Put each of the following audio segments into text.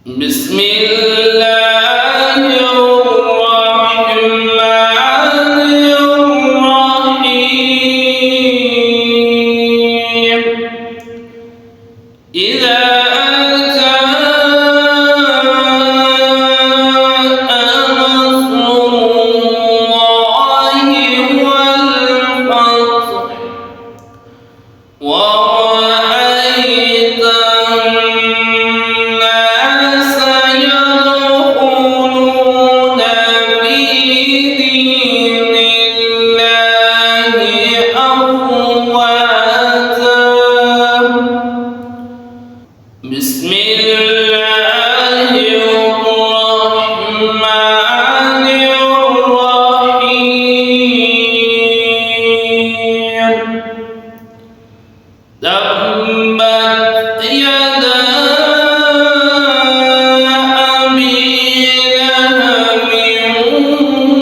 بسم الله الرحمن الرحيم إذا أتى نصر الله والفتح ورأيت الناس يدخلون في دين الله أفواجا بسم الله الرحمن الرحيم تبت يدا أبي لهب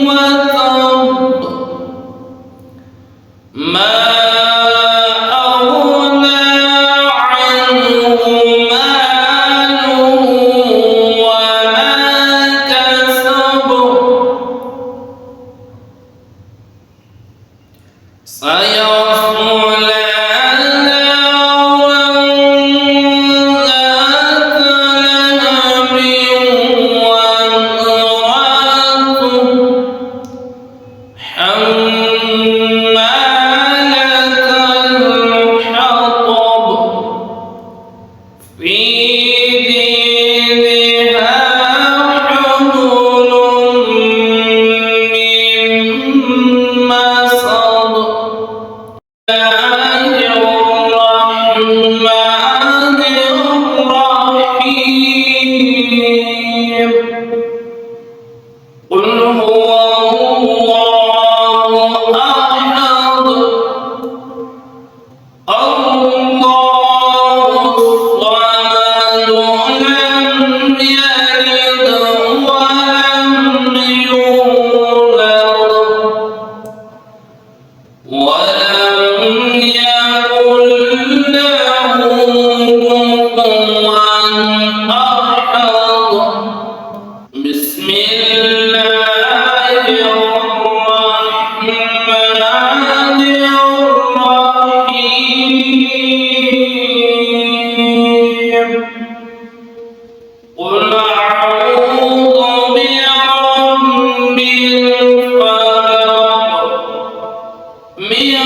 وتب ما أغنى عنه ماله وما كسب سيصلى قل هو الله أحد الله الصمد لم يلد ولم يولد ولم يكن له كفوا أحد بسم الله الرحمن الرحيم قل أعوذ برب الفلق من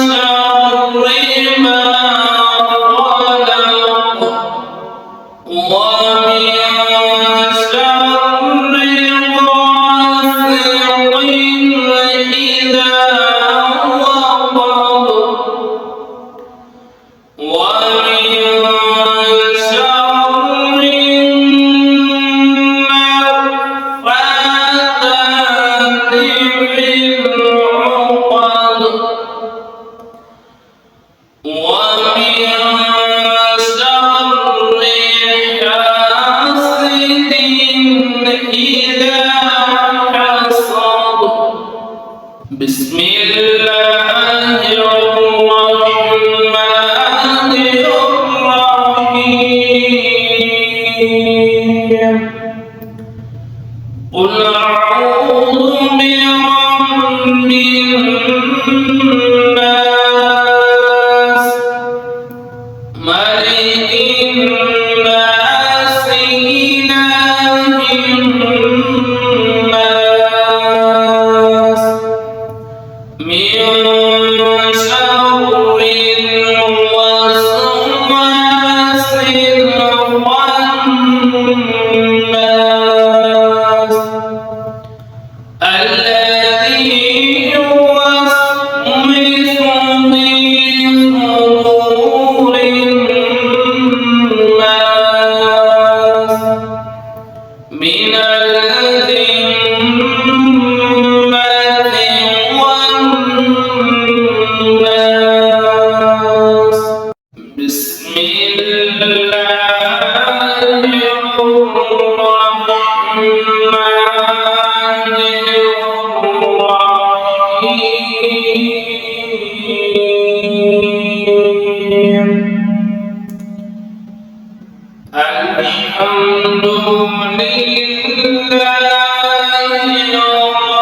شر ما خلق ومن شر غاسق إذا وقب ومن شر النفاثات في العقد ومن شر حاسد إذا حسد بسم الله الرحمن الرحيم قل أعوذ برب الناس ملك الناس إله الناس من شر الوسواس الخناس الذي يوسوس في صدور الناس من الجنة والناس بسم الله الرحمن الرحيم الحمد لله رب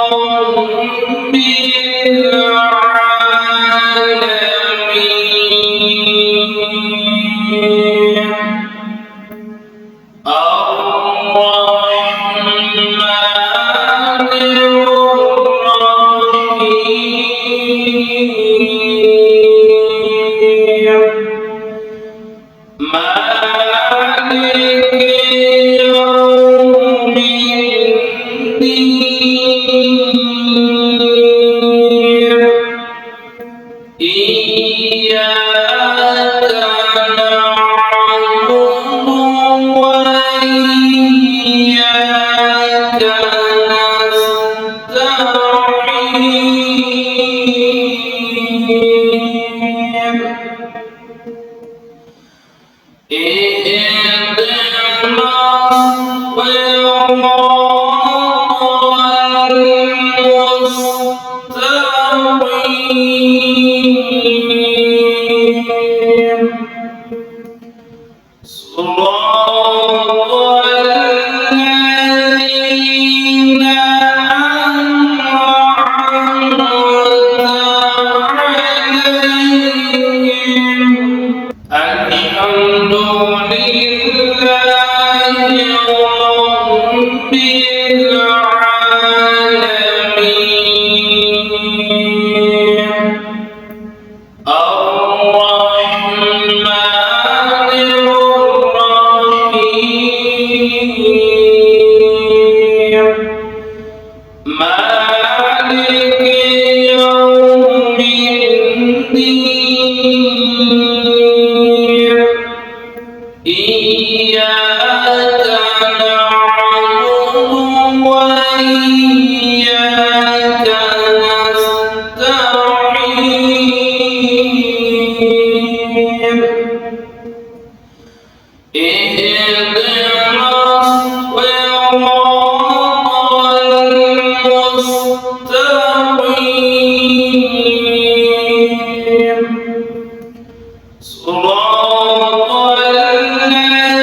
صراط الذين